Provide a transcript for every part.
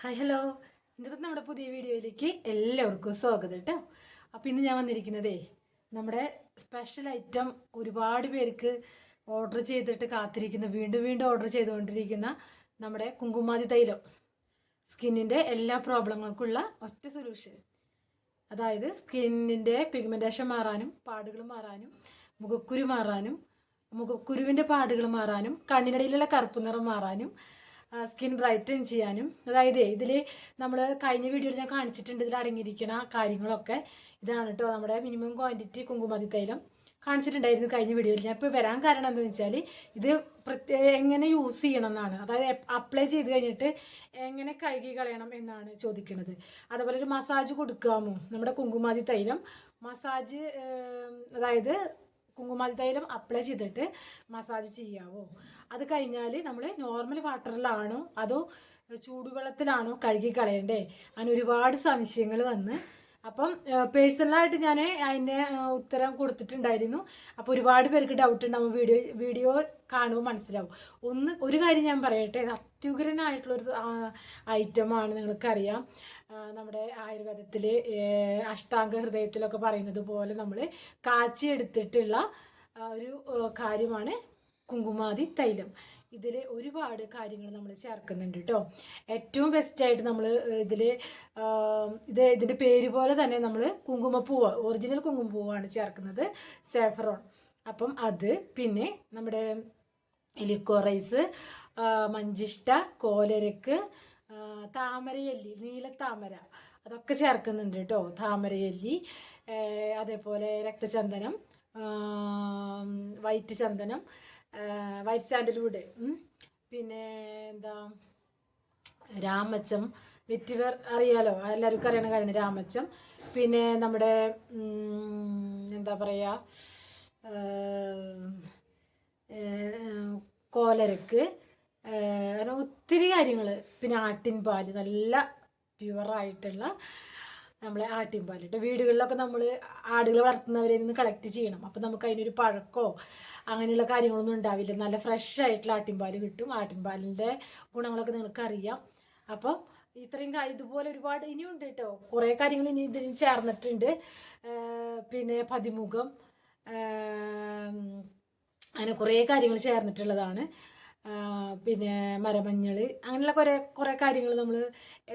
Hi hello, ഇന്നത്തെ നമ്മുടെ പുതിയ വീഡിയോയിലേക്ക് എല്ലാവർക്കും സ്വാഗതം കേട്ടോ. അപ്പോൾ ഇന്ന് ഞാൻ വന്നിരിക്കുന്നതേ നമ്മുടെ സ്പെഷ്യൽ ഐറ്റം ഒരുപാട് പേർക്ക് ഓർഡർ ചെയ്തിട്ട് കാത്തിരിക്കുന്ന വീണ്ടും വീണ്ടും ഓർഡർ ചെയ്തുകൊണ്ടിരിക്കുന്ന നമ്മുടെ കുങ്കുമാതി തൈലം, സ്കിന്നിൻ്റെ എല്ലാ പ്രോബ്ലങ്ങൾക്കുള്ള ഒറ്റ സൊല്യൂഷൻ. അതായത് സ്കിന്നിൻ്റെ പിഗ്മെൻറ്റേഷൻ മാറാനും പാടുകൾ മാറാനും മുഖക്കുരു മാറാനും മുഖക്കുരുവിൻ്റെ പാടുകൾ മാറാനും കണ്ണിനടിയിലുള്ള കറുപ്പ് നിറം മാറാനും സ്കിൻ ബ്രൈറ്റൻ ചെയ്യാനും. അതായത് ഇതിൽ നമ്മൾ കഴിഞ്ഞ വീഡിയോയിൽ ഞാൻ കാണിച്ചിട്ടുണ്ട് ഇതിൽ അടങ്ങിയിരിക്കുന്ന കാര്യങ്ങളൊക്കെ. ഇതാണ് കേട്ടോ നമ്മുടെ മിനിമം ക്വാണ്ടിറ്റി കുങ്കുമാതി തൈലം കാണിച്ചിട്ടുണ്ടായിരുന്നു കഴിഞ്ഞ വീഡിയോയിൽ. ഞാൻ ഇപ്പോൾ വരാൻ കാരണം എന്താണെന്ന് വെച്ചാൽ ഇത് എങ്ങനെ യൂസ് ചെയ്യണം എന്നാണ്. അതായത് അപ്ലൈ ചെയ്ത് കഴിഞ്ഞിട്ട് എങ്ങനെ കഴുകി കളയണം എന്നാണ് ചോദിക്കുന്നത്. അതുപോലെ ഒരു മസാജ് കൊടുക്കാമോ നമ്മുടെ കുങ്കുമാതി തൈലം മസാജ്, അതായത് കുങ്കുമാതി തൈലം അപ്ലൈ ചെയ്തിട്ട് മസാജ് ചെയ്യാവോ, അത് കഴിഞ്ഞാൽ നമ്മൾ നോർമൽ വാട്ടറിലാണോ അതോ ചൂടുവെള്ളത്തിലാണോ കഴുകി കളയണ്ടേ, അങ്ങനെ ഒരുപാട് സംശയങ്ങൾ വന്ന്. അപ്പം പേഴ്സണലായിട്ട് ഞാൻ അതിൻ്റെ ഉത്തരം കൊടുത്തിട്ടുണ്ടായിരുന്നു. അപ്പോൾ ഒരുപാട് പേർക്ക് ഡൗട്ട് ഉണ്ടാവും, വീഡിയോ കാണുമ്പോൾ മനസ്സിലാവും. ഒരു കാര്യം ഞാൻ പറയട്ടെ, അത്യുഗ്രനായിട്ടുള്ളൊരു ഐറ്റമാണ്. നിങ്ങൾക്കറിയാം നമ്മുടെ ആയുർവേദത്തിൽ അഷ്ടാംഗ ഹൃദയത്തിലൊക്കെ പറയുന്നത് പോലെ നമ്മൾ കാച്ചിയെടുത്തിട്ടുള്ള ഒരു കാര്യമാണ് കുങ്കുമാതി തൈലം. ഇതിൽ ഒരുപാട് കാര്യങ്ങൾ നമ്മൾ ചേർക്കുന്നുണ്ട് കേട്ടോ. ഏറ്റവും ബെസ്റ്റായിട്ട് നമ്മൾ ഇതിൻ്റെ പേര് പോലെ തന്നെ നമ്മൾ കുങ്കുമപ്പൂവ്, ഒറിജിനൽ കുങ്കുമപ്പൂവാണ് ചേർക്കുന്നത്, സാഫ്രോൺ. അപ്പം അത്, പിന്നെ നമ്മുടെ എലിക്കോറൈസ്, മഞ്ചിഷ്ട, കോലരക്ക്, താമരയല്ലി, നീലത്താമര, അതൊക്കെ ചേർക്കുന്നുണ്ട് കേട്ടോ. താമരയല്ലി, അതേപോലെ രക്തചന്ദനം, വൈറ്റ് ചന്ദനം, വൈറ്റ് സാൻഡൽവുഡ്, പിന്നെ എന്താ രാമച്ചം, വെറ്റിവർ അറിയാലോ, എല്ലാവർക്കും അറിയണ കാര്യമാണ് രാമച്ചം. പിന്നെ നമ്മുടെ എന്താ പറയുക, കോലരക്ക്, അങ്ങനെ ഒത്തിരി കാര്യങ്ങൾ. പിന്നെ ആട്ടിൻപാൽ, നല്ല പ്യുവറായിട്ടുള്ള നമ്മളെ ആട്ടിൻപാൽ കേട്ടോ. വീടുകളിലൊക്കെ നമ്മൾ ആടുകൾ വളർത്തുന്നവരെ നിന്ന് കളക്ട് ചെയ്യണം. അപ്പം നമുക്ക് അതിനൊരു പഴക്കോ അങ്ങനെയുള്ള കാര്യങ്ങളൊന്നും ഉണ്ടാവില്ല. നല്ല ഫ്രഷ് ആയിട്ടുള്ള ആട്ടിൻപാൽ കിട്ടും. ആട്ടിൻപാലിൻ്റെ ഗുണങ്ങളൊക്കെ നിങ്ങൾക്കറിയാം. അപ്പം ഇത്രയും ഇതുപോലെ ഒരുപാട് ഇനിയും ഉണ്ട് കേട്ടോ. കുറേ കാര്യങ്ങൾ ഇനി ഇതിന് ചേർന്നിട്ടുണ്ട്. പിന്നെ പതിമുഖം, അങ്ങനെ കുറേ കാര്യങ്ങൾ ചേർന്നിട്ടുള്ളതാണ്. പിന്നെ മരമഞ്ഞൾ, അങ്ങനെയുള്ള കുറേ കാര്യങ്ങൾ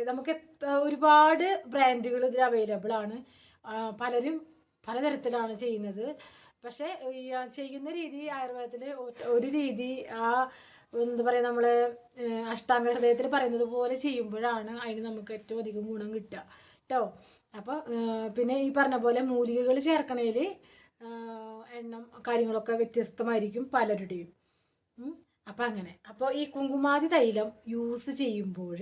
നമുക്ക് ഒരുപാട് ബ്രാൻഡുകൾ ഇതിൽ അവൈലബിൾ ആണ്. പലരും പലതരത്തിലാണ് ചെയ്യുന്നത്. പക്ഷേ ഈ ചെയ്യുന്ന രീതി ആയുർവേദത്തിൽ ഒരു രീതി, എന്താ പറയുക, നമ്മൾ അഷ്ടാംഗ ഹൃദയത്തിൽ പറയുന്നത് പോലെ ചെയ്യുമ്പോഴാണ് അതിന് നമുക്ക് ഏറ്റവും അധികം ഗുണം കിട്ടുക കേട്ടോ. അപ്പോൾ പിന്നെ ഈ പറഞ്ഞ പോലെ മൂലികകൾ ചേർക്കണതിൽ എണ്ണം കാര്യങ്ങളൊക്കെ വ്യത്യസ്തമായിരിക്കും പലരുടെയും. അപ്പം അങ്ങനെ. അപ്പോൾ ഈ കുങ്കുമാതി തൈലം യൂസ് ചെയ്യുമ്പോൾ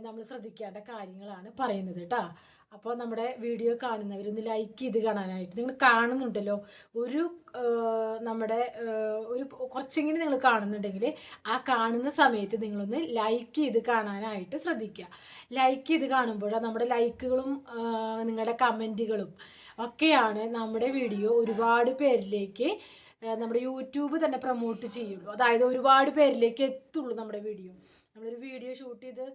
നമ്മൾ ശ്രദ്ധിക്കേണ്ട കാര്യങ്ങളാണ് പറയുന്നത് കേട്ടോ. അപ്പോൾ നമ്മുടെ വീഡിയോ കാണുന്നവരൊന്ന് ലൈക്ക് ചെയ്ത് കാണാനായിട്ട്, നിങ്ങൾ കാണുന്നുണ്ടല്ലോ നമ്മുടെ ഒരു കുറച്ചെങ്കിലും നിങ്ങൾ കാണുന്നുണ്ടെങ്കിൽ ആ കാണുന്ന സമയത്ത് നിങ്ങളൊന്ന് ലൈക്ക് ചെയ്ത് കാണാനായിട്ട് ശ്രദ്ധിക്കുക. ലൈക്ക് ചെയ്ത് കാണുമ്പോൾ നമ്മുടെ ലൈക്കുകളും നിങ്ങളുടെ കമൻറ്റുകളും ഒക്കെയാണ് നമ്മുടെ വീഡിയോ ഒരുപാട് പേരിലേക്ക്, നമ്മുടെ യൂട്യൂബ് തന്നെ പ്രൊമോട്ട് ചെയ്യുള്ളൂ. അതായത് ഒരുപാട് പേരിലേക്ക് എത്തുള്ളൂ നമ്മുടെ വീഡിയോ. നമ്മളൊരു വീഡിയോ ഷൂട്ട് ചെയ്ത്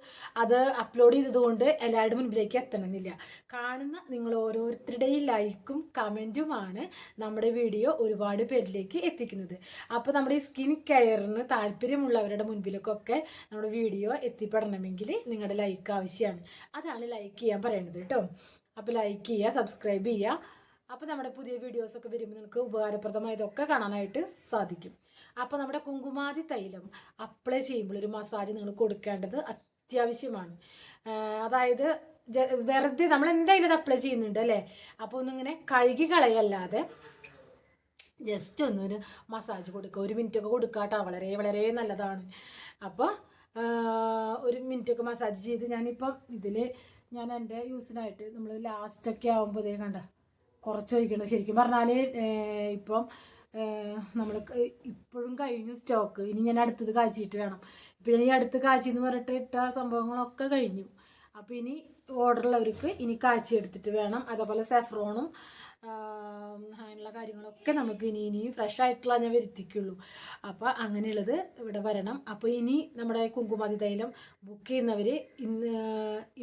അത് അപ്ലോഡ് ചെയ്തതുകൊണ്ട് എല്ലാവരുടെ മുൻപിലേക്ക് എത്തണമെന്നില്ല. കാണുന്ന നിങ്ങൾ ഓരോരുത്തരുടെയും ലൈക്കും കമൻറ്റുമാണ് നമ്മുടെ വീഡിയോ ഒരുപാട് പേരിലേക്ക് എത്തിക്കുന്നത്. അപ്പോൾ നമ്മുടെ ഈ സ്കിൻ കെയറിന് താല്പര്യമുള്ളവരുടെ മുൻപിലേക്കൊക്കെ നമ്മുടെ വീഡിയോ എത്തിപ്പെടണമെങ്കിൽ നിങ്ങളുടെ ലൈക്ക് ആവശ്യമാണ്. അതാണ് ലൈക്ക് ചെയ്യാൻ പറയുന്നത് കേട്ടോ. അപ്പോൾ ലൈക്ക് ചെയ്യുക, സബ്സ്ക്രൈബ് ചെയ്യുക. അപ്പോൾ നമ്മുടെ പുതിയ വീഡിയോസൊക്കെ വരുമ്പോൾ നിങ്ങൾക്ക് ഉപകാരപ്രദമായതൊക്കെ കാണാനായിട്ട് സാധിക്കും. അപ്പോൾ നമ്മുടെ കുങ്കുമാതി തൈലം അപ്ലൈ ചെയ്യുമ്പോൾ ഒരു മസാജ് നിങ്ങൾ കൊടുക്കേണ്ടത് അത്യാവശ്യമാണ്. അതായത് വെറുതെ നമ്മൾ എന്തായാലും ഇത് അപ്ലൈ ചെയ്യുന്നുണ്ട് അല്ലേ, അപ്പോൾ ഒന്നിങ്ങനെ കഴുകി കളയല്ലാതെ ജസ്റ്റ് ഒന്നൊരു മസാജ് കൊടുക്കുക. 1 മിനിറ്റൊക്കെ കൊടുക്കുക കേട്ടോ. വളരെ വളരെ നല്ലതാണ്. അപ്പോൾ 1 മിനിറ്റൊക്കെ മസാജ് ചെയ്ത് ഞാനിപ്പം ഞാൻ എൻ്റെ യൂസിനായിട്ട് നമ്മൾ ലാസ്റ്റൊക്കെ ആകുമ്പോൾ കണ്ട കുറച്ച് ഒഴിക്കണം. ശരിക്കും പറഞ്ഞാൽ ഇപ്പം നമ്മൾ ഇപ്പോഴും കഴിഞ്ഞു സ്റ്റോക്ക്. ഇനി ഞാൻ അടുത്തത് കാച്ചിട്ട് വേണം. ഇപ്പം ഞാൻ ഈ അടുത്ത് കാച്ചിന്ന് പറഞ്ഞിട്ട് ഇട്ട സംഭവങ്ങളൊക്കെ കഴിഞ്ഞു. അപ്പോൾ ഇനി ഓർഡറുള്ളവർക്ക് ഇനി കാച്ചി എടുത്തിട്ട് വേണം. അതേപോലെ സാഫ്രോണും അങ്ങനെയുള്ള കാര്യങ്ങളൊക്കെ നമുക്ക് ഇനിയും ഫ്രഷ് ആയിട്ടുള്ള ഞാൻ വരുത്തിക്കുള്ളൂ. അപ്പോൾ അങ്ങനെയുള്ളത് ഇവിടെ വരണം. അപ്പോൾ ഇനി നമ്മുടെ കുങ്കുമാതി തൈലം ബുക്ക് ചെയ്യുന്നവർ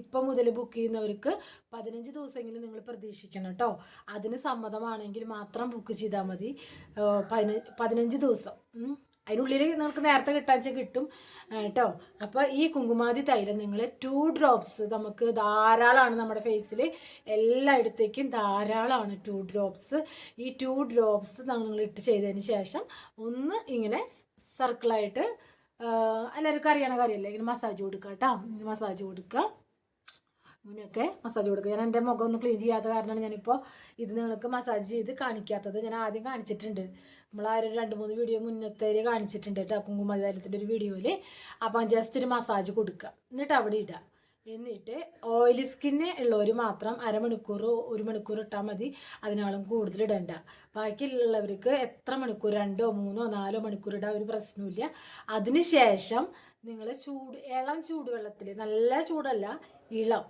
ഇപ്പം മുതൽ ബുക്ക് ചെയ്യുന്നവർക്ക് 15 ദിവസമെങ്കിലും നിങ്ങൾ പ്രതീക്ഷിക്കണം കേട്ടോ. അതിന് സമ്മതമാണെങ്കിൽ മാത്രം ബുക്ക് ചെയ്താൽ മതി. 15 ദിവസം അതിനുള്ളിൽ നിങ്ങൾക്ക് നേരത്തെ കിട്ടാൻ വെച്ചാൽ കിട്ടും കേട്ടോ. അപ്പോൾ ഈ കുങ്കുമാതി തൈലം നിങ്ങൾ 2 ഡ്രോപ്സ് നമുക്ക് ധാരാളമാണ്. നമ്മുടെ ഫേസിൽ എല്ലായിടത്തേക്കും ധാരാളമാണ് 2 ഡ്രോപ്സ്. ഈ 2 ഡ്രോപ്സ് നിങ്ങൾ ഇട്ട് ചെയ്തതിന് ശേഷം ഒന്ന് ഇങ്ങനെ സർക്കിളായിട്ട് എല്ലാവർക്കും അറിയണ കാര്യമല്ലേ, ഇങ്ങനെ മസാജ് കൊടുക്കുക കേട്ടോ. മസാജ് കൊടുക്കുക, ഇങ്ങനെയൊക്കെ മസാജ് കൊടുക്കുക. ഞാൻ എൻ്റെ മുഖം ഒന്ന് ക്ലീൻ ചെയ്യാത്ത കാരണമാണ് ഞാനിപ്പോൾ ഇത് നിങ്ങൾക്ക് മസാജ് ചെയ്ത് കാണിക്കാത്തത്. ഞാൻ ആദ്യം കാണിച്ചിട്ടുണ്ട്, നമ്മൾ ആ ഒരു 2-3 വീഡിയോ മുന്നത്തെ കാണിച്ചിട്ടുണ്ട് കേട്ടോ, കുങ്കുമ തൈലത്തിൻ്റെ ഒരു വീഡിയോയിൽ. അപ്പം ജസ്റ്റ് ഒരു മസാജ് കൊടുക്കുക, എന്നിട്ട് അവിടെ ഇടുക. എന്നിട്ട് ഓയിലി സ്കിന്ന് ഉള്ളവർ മാത്രം 1/2 മണിക്കൂർ 1 മണിക്കൂർ ഇട്ടാൽ മതി, അതിനാളും കൂടുതൽ ഇടണ്ട. ബാക്കിയുള്ളവർക്ക് എത്ര മണിക്കൂർ 2, 3, 4 മണിക്കൂർ ഇടാൻ ഒരു പ്രശ്നമില്ല. അതിന് ശേഷം നിങ്ങൾ ഇളം ചൂടുവെള്ളത്തിൽ, നല്ല ചൂടല്ല, ഇളം,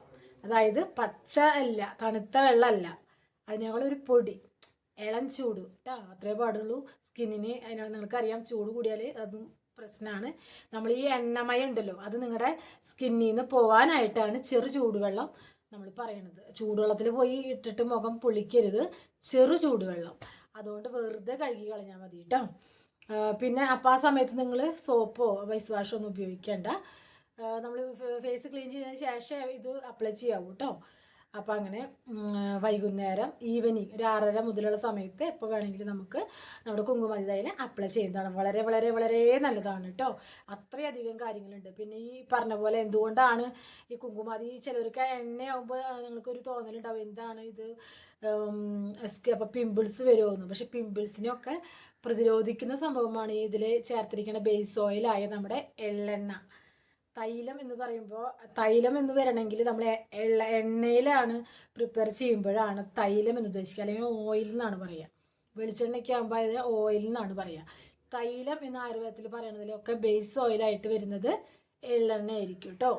അതായത് പച്ച അല്ല, തണുത്ത വെള്ളമല്ല, അതിനേക്കാളൊരു പൊടി, ഇളം ചൂട് കേട്ടോ, അത്രേ പാടുള്ളൂ സ്കിന്നിന്. അതിനാണ് നിങ്ങൾക്കറിയാം ചൂട് കൂടിയാൽ അതും പ്രശ്നമാണ്. നമ്മൾ ഈ എണ്ണമയം ഉണ്ടല്ലോ, അത് നിങ്ങളുടെ സ്കിന്നിൽ നിന്ന് പോകാനായിട്ടാണ് ചെറു ചൂടുവെള്ളം നമ്മൾ പറയണത്. ചൂടുവെള്ളത്തിൽ പോയി ഇട്ടിട്ട് മുഖം പൊളിക്കരുത്, ചെറു ചൂടുവെള്ളം. അതുകൊണ്ട് വെറുതെ കഴുകി കളഞ്ഞാൽ മതി കേട്ടോ. പിന്നെ അപ്പോൾ ആ സമയത്ത് നിങ്ങൾ സോപ്പോ ഫേസ് വാഷോ ഒന്നും ഉപയോഗിക്കേണ്ട. നമ്മൾ ഫേസ് ക്ലീൻ ചെയ്തതിന് ശേഷം ഇത് അപ്ലൈ ചെയ്യാവൂ കേട്ടോ. അപ്പോൾ അങ്ങനെ വൈകുന്നേരം ഈവനിങ് ഒരു 6:30 മുതലുള്ള സമയത്ത് എപ്പോൾ വേണമെങ്കിലും നമുക്ക് നമ്മുടെ കുങ്കുമാതി തൈലം അപ്ലൈ ചെയ്യുന്നതാണ്. വളരെ വളരെ വളരെ നല്ലതാണ് കേട്ടോ. അത്രയധികം കാര്യങ്ങളുണ്ട്. പിന്നെ ഈ പറഞ്ഞ പോലെ എന്തുകൊണ്ടാണ് ഈ കുങ്കുമാതി, ചിലർക്ക് എണ്ണയാകുമ്പോൾ നിങ്ങൾക്കൊരു തോന്നലുണ്ടാവും എന്താണ് ഇത് അപ്പോൾ പിമ്പിൾസ് വരുമെന്ന്. പക്ഷെ പിമ്പിൾസിനെയൊക്കെ പ്രതിരോധിക്കുന്ന സംഭവമാണ് ഇതിൽ ചേർത്തിരിക്കുന്ന ബേസ് ഓയിലായ നമ്മുടെ എള്ളെണ്ണ. തൈലം എന്ന് പറയുമ്പോൾ, തൈലം എന്ന് വരണമെങ്കിൽ നമ്മൾ എണ്ണയിലാണ് പ്രിപ്പയർ ചെയ്യുമ്പോഴാണ് തൈലം എന്ന് ഉദ്ദേശിക്കുക, അല്ലെങ്കിൽ ഓയിൽ എന്നാണ് പറയുക. വെളിച്ചെണ്ണയ്ക്ക് ആകുമ്പോൾ അത് ഓയിൽ എന്നാണ് പറയുക. തൈലം എന്ന് ആയുർവേദത്തിൽ പറയുന്നതിലൊക്കെ ബേസ് ഓയിലായിട്ട് വരുന്നത് എള്ളെണ്ണ ആയിരിക്കും കേട്ടോ.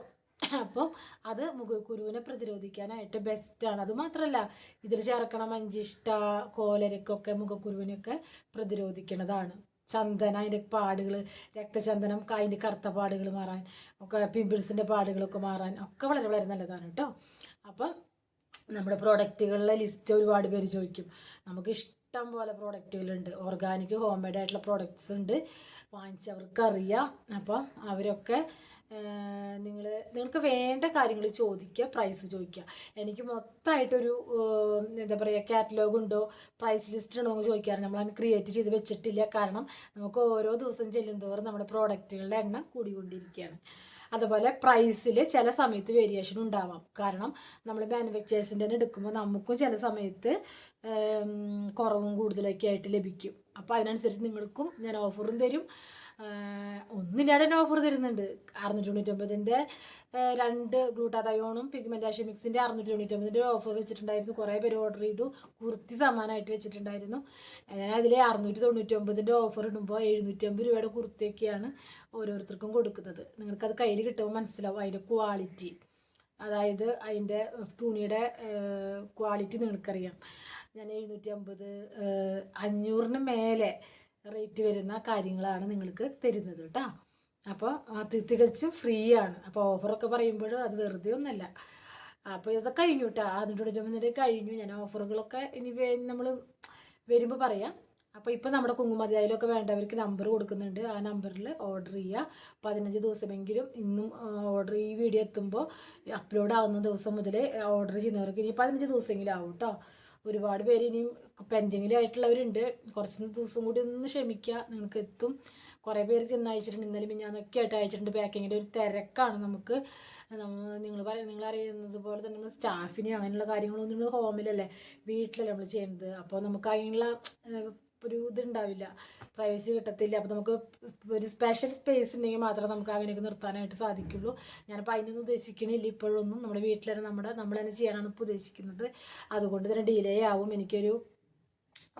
അപ്പം അത് മുഖക്കുരുവിനെ പ്രതിരോധിക്കാനായിട്ട് ബെസ്റ്റാണ്. അതുമാത്രമല്ല ഇതിൽ ചേർക്കണ മഞ്ചിഷ്ട, കോലരക്കൊക്കെ മുഖക്കുരുവിനൊക്കെ പ്രതിരോധിക്കുന്നതാണ്. ചന്ദന, അതിൻ്റെ പാടുകൾ, രക്തചന്ദനം, അതിൻ്റെ കറുത്ത പാടുകൾ മാറാൻ ഒക്കെ, പിമ്പിൾസിൻ്റെ പാടുകളൊക്കെ മാറാൻ ഒക്കെ വളരെ വളരെ നല്ലതാണ് കേട്ടോ. അപ്പം നമ്മുടെ പ്രോഡക്റ്റുകളിലെ ലിസ്റ്റ് ഒരുപാട് പേര് ചോദിക്കും. നമുക്ക് ഇഷ്ടം പോലെ പ്രോഡക്റ്റുകളുണ്ട്, ഓർഗാനിക് ഹോം മെയ്ഡ് ആയിട്ടുള്ള പ്രോഡക്റ്റ്സ് ഉണ്ട്, വാങ്ങിച്ചവർക്കറിയാം. അപ്പം അവരൊക്കെ നിങ്ങൾക്ക് വേണ്ട കാര്യങ്ങൾ ചോദിക്കുക, പ്രൈസ് ചോദിക്കുക. എനിക്ക് മൊത്തമായിട്ടൊരു എന്താ പറയുക കാറ്റലോഗ് ഉണ്ടോ, പ്രൈസ് ലിസ്റ്റ് ഉണ്ടോ എന്ന് ചോദിക്കാറ്. നമ്മളത് ക്രിയേറ്റ് ചെയ്ത് വെച്ചിട്ടില്ല. കാരണം നമുക്ക് ഓരോ ദിവസം ചെല്ലുന്തോറും നമ്മുടെ പ്രോഡക്റ്റുകളുടെ എണ്ണം കൂടിക്കൊണ്ടിരിക്കുകയാണ്. അതുപോലെ പ്രൈസിൽ ചില സമയത്ത് വേരിയേഷൻ ഉണ്ടാവാം. കാരണം നമ്മൾ മാനുഫാക്ചേഴ്സിൻ്റെ തന്നെ എടുക്കുമ്പോൾ നമുക്കും ചില സമയത്ത് കുറവും കൂടുതലൊക്കെ ആയിട്ട് ലഭിക്കും. അപ്പോൾ അതിനനുസരിച്ച് നിങ്ങൾക്കും ഞാൻ ഓഫറും തരും. ഒന്നില്ലാതെ തന്നെ ഓഫർ തരുന്നുണ്ട്. 699-ൻ്റെ 2 ഗ്ലൂട്ടാതയോണും പിഗ്മെൻറ്റാഷൻ മിക്സിൻ്റെ 699-ൻ്റെ ഓഫർ വെച്ചിട്ടുണ്ടായിരുന്നു. കുറേ പേര് ഓർഡർ ചെയ്തു, കുർത്തി സമ്മാനമായിട്ട് വെച്ചിട്ടുണ്ടായിരുന്നു. ഞാൻ അതിൽ 699-ൻ്റെ ഓഫർ ഇടുമ്പോൾ 750 രൂപയുടെ കുർത്തിയൊക്കെയാണ് ഓരോരുത്തർക്കും കൊടുക്കുന്നത്. നിങ്ങൾക്കത് കയ്യിൽ കിട്ടുമ്പോൾ മനസ്സിലാവും അതിൻ്റെ ക്വാളിറ്റി, അതായത് അതിൻ്റെ തുണിയുടെ ക്വാളിറ്റി നിങ്ങൾക്കറിയാം. ഞാൻ 750, 500-ന് മേലെ റേറ്റ് വരുന്ന കാര്യങ്ങളാണ് നിങ്ങൾക്ക് തരുന്നത് കേട്ടോ. അപ്പോൾ തികച്ചും ഫ്രീ ആണ്. അപ്പോൾ ഓഫറൊക്കെ പറയുമ്പോൾ അത് വെറുതെ ഒന്നല്ല. അപ്പോൾ ഇതൊക്കെ കഴിഞ്ഞു കേട്ടോ, 699 കഴിഞ്ഞു. ഞാൻ ഓഫറുകളൊക്കെ ഇനി നമ്മൾ വരുമ്പോൾ പറയാം. അപ്പോൾ ഇപ്പോൾ നമ്മുടെ കുങ്കുമാതി തൈലമൊക്കെ വേണ്ടവർക്ക് നമ്പർ കൊടുക്കുന്നുണ്ട്. ആ നമ്പറിൽ ഓർഡർ ചെയ്യുക. 15 ദിവസമെങ്കിലും ഇന്നും ഓർഡർ, ഈ വീഡിയോ എത്തുമ്പോൾ അപ്ലോഡ് ആകുന്ന ദിവസം മുതൽ ഓർഡർ ചെയ്യുന്നവർക്ക് ഇനി 15 ദിവസമെങ്കിലും ആവും കേട്ടോ. ഒരുപാട് പേര് ഇനിയും പെൻഡിങ്ങിലായിട്ടുള്ളവരുണ്ട്. കുറച്ച് ദിവസം കൂടി ഒന്ന് ക്ഷമിക്കുക, നിങ്ങൾക്ക് എത്തും. കുറേ പേർക്ക് ഇന്ന് അയച്ചിട്ടുണ്ട്, ഇന്നലെ മിഞ്ഞാന്നൊക്കെ ആയിട്ട് അയച്ചിട്ടുണ്ട്. പാക്കിങ്ങിൻ്റെ ഒരു തിരക്കാണ് നമുക്ക്. നിങ്ങളറിയുന്നത് പോലെ തന്നെ നമ്മൾ സ്റ്റാഫിനെയോ അങ്ങനെയുള്ള കാര്യങ്ങളൊന്നും നമ്മൾ ഹോമിലല്ലേ, വീട്ടിലല്ലേ നമ്മൾ ചെയ്യുന്നത്. അപ്പോൾ നമുക്ക് അതിനുള്ള ഒരു ഇതുണ്ടാവില്ല, പ്രൈവസി കിട്ടത്തില്ല. അപ്പോൾ നമുക്ക് ഒരു സ്പെഷ്യൽ സ്പേസ് ഉണ്ടെങ്കിൽ മാത്രമേ നമുക്ക് അങ്ങനെയൊക്കെ നിർത്താനായിട്ട് സാധിക്കുള്ളൂ. ഞാനിപ്പോൾ അതിനൊന്നും ഉദ്ദേശിക്കണില്ല ഇപ്പോഴൊന്നും. നമ്മുടെ വീട്ടിൽ തന്നെ നമ്മൾ തന്നെ ചെയ്യാനാണ് ഇപ്പോൾ ഉദ്ദേശിക്കുന്നത്. അതുകൊണ്ട് തന്നെ ഡിലേ ആവും. എനിക്കൊരു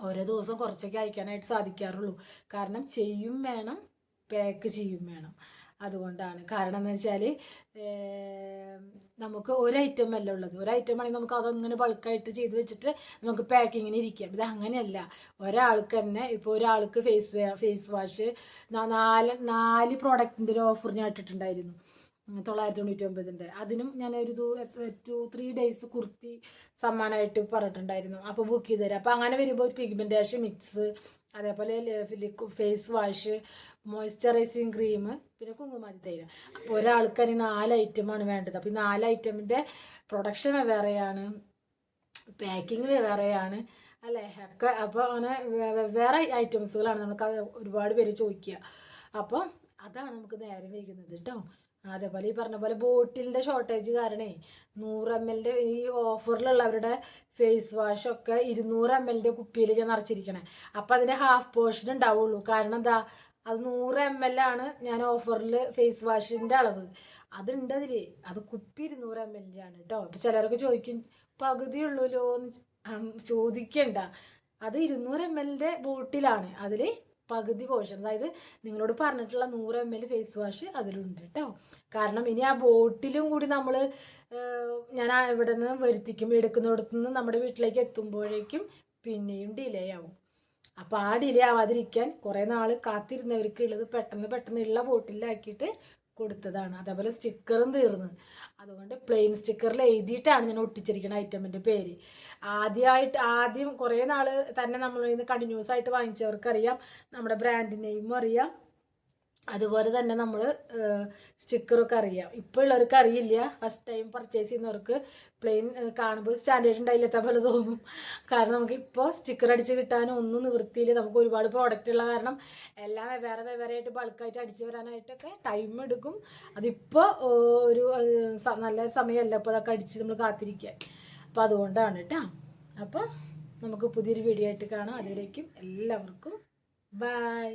ഓരോ ദിവസം കുറച്ചൊക്കെ അയക്കാനായിട്ട് സാധിക്കാറുള്ളൂ. കാരണം ചെയ്യും വേണം, പാക്ക് ചെയ്യും വേണം. അതുകൊണ്ടാണ്. കാരണം എന്ന് വെച്ചാൽ നമുക്ക് ഒരു ഐറ്റം അല്ല ഉള്ളത്. ഒരു ഐറ്റം ആണെങ്കിൽ നമുക്ക് അതങ്ങനെ ബൾക്കായിട്ട് ചെയ്ത് വെച്ചിട്ട് നമുക്ക് പാക്കിങ്ങിന് ഇരിക്കാം. ഇത് അങ്ങനെയല്ല. ഒരാൾക്ക് തന്നെ ഇപ്പോൾ ഒരാൾക്ക് ഫേസ് വാഷ് 4 പ്രോഡക്റ്റിൻ്റെ ഒരു ഓഫർ ഞാൻ ഇട്ടിട്ടുണ്ടായിരുന്നു, 999. അതിനും ഞാനൊരു 2-3 ഡേയ്സ് കുർത്തി സമ്മാനമായിട്ട് പറഞ്ഞിട്ടുണ്ടായിരുന്നു. അപ്പോൾ ബുക്ക് ചെയ്ത് തരാം. അപ്പോൾ അങ്ങനെ വരുമ്പോൾ ഒരു പിഗ്മെൻറ്റേഷൻ മിക്സ്, അതേപോലെ ഫേസ് വാഷ്, മോയ്സ്ചറൈസിങ് ക്രീം, പിന്നെ കുങ്കുമാതി തൈലം. അപ്പോൾ ഒരാൾക്ക് തന്നെ 4 ഐറ്റമാണ് വേണ്ടത്. അപ്പോൾ ഈ 4 ഐറ്റമിൻ്റെ പ്രൊഡക്ഷൻ വേറെയാണ്, പാക്കിങ് വേറെയാണ് അല്ലേ ഒക്കെ. അപ്പോൾ അങ്ങനെ വേറെ ഐറ്റംസുകളാണ് നമുക്ക് ഒരുപാട് പേര് ചോദിക്കുക. അപ്പോൾ അതാണ് നമുക്ക് നേരം വൈകുന്നത് കേട്ടോ. അതേപോലെ ഈ പറഞ്ഞ പോലെ ബോട്ടിലിൻ്റെ ഷോർട്ടേജ് കാരണേ 100 ml ഈ ഓഫറിലുള്ളവരുടെ ഫേസ് വാഷൊക്കെ 200 ml കുപ്പിയിൽ ഞാൻ നിറച്ചിരിക്കണേ. അപ്പോൾ അതിൻ്റെ ഹാഫ് പോർഷൻ ഉണ്ടാവുള്ളൂ. കാരണം എന്താ, അത് 100 ml ആണ് ഞാൻ ഓഫറിൽ ഫേസ് വാഷിൻ്റെ അളവ്. അതുണ്ട് അതിൽ, അത് കുപ്പി 200 ml ആണ് കേട്ടോ. അപ്പോൾ ചിലരൊക്കെ ചോദിക്കും പകുതിയുള്ളൂല്ലോ എന്ന് ചോദിക്കണ്ട. അത് 200 ml ബോട്ടിലാണ്, അതിൽ പകുതി പോർഷൻ, അതായത് നിങ്ങളോട് പറഞ്ഞിട്ടുള്ള 100 ml ഫേസ് വാഷ് അതിലുണ്ട് കേട്ടോ. കാരണം ഇനി ആ ബോട്ടിലും കൂടി നമ്മൾ ഞാൻ ഇവിടെ നിന്ന് വരുത്തിക്കും, എടുക്കുന്നിടത്തു നിന്ന് നമ്മുടെ വീട്ടിലേക്ക് എത്തുമ്പോഴേക്കും പിന്നെയും ഡിലേ ആവും. അപ്പോൾ ആ ഡിലേ ആവാതിരിക്കാൻ കുറേ നാൾ കാത്തിരുന്നവർക്ക് ഉള്ളത് പെട്ടെന്ന് ഉള്ള ബോട്ടിലാക്കിയിട്ട് കൊടുത്തതാണ്. അതേപോലെ സ്റ്റിക്കറും തീർന്ന്, അതുകൊണ്ട് പ്ലെയിൻ സ്റ്റിക്കറിൽ എഴുതിയിട്ടാണ് ഞാൻ ഒട്ടിച്ചിരിക്കുന്ന ഐറ്റമിൻ്റെ പേര്. ആദ്യം കുറേ നാൾ തന്നെ നമ്മളിൽ നിന്ന് കണ്ടിന്യൂസ് ആയിട്ട് വാങ്ങിച്ചവർക്കറിയാം, നമ്മുടെ ബ്രാൻഡ് നെയിമും അറിയാം, അതുപോലെ തന്നെ നമ്മൾ സ്റ്റിക്കറൊക്കെ അറിയാം. ഇപ്പോൾ ഉള്ളവർക്ക് അറിയില്ല, ഫസ്റ്റ് ടൈം പർച്ചേസ് ചെയ്യുന്നവർക്ക് പ്ലെയിൻ കാണുമ്പോൾ സ്റ്റാൻഡേർഡ് ഉണ്ടായില്ലാത്ത പോലെ തോന്നും. കാരണം നമുക്ക് ഇപ്പോൾ സ്റ്റിക്കർ അടിച്ച് കിട്ടാനും ഒന്നും നിവൃത്തിയില്ല. നമുക്ക് ഒരുപാട് പ്രോഡക്റ്റ് ഉള്ള കാരണം എല്ലാം വെവ്വേറെ ബൾക്കായിട്ട് അടിച്ച് വരാനായിട്ടൊക്കെ ടൈം എടുക്കും. അതിപ്പോൾ ഒരു നല്ല സമയമല്ല ഇപ്പോൾ അതൊക്കെ അടിച്ച് നമ്മൾ കാത്തിരിക്കാൻ. അപ്പോൾ അതുകൊണ്ടാണ് കേട്ടോ. അപ്പോൾ നമുക്ക് പുതിയൊരു വീഡിയോ ആയിട്ട് കാണാം. അതുവരേക്കും എല്ലാവർക്കും ബൈ.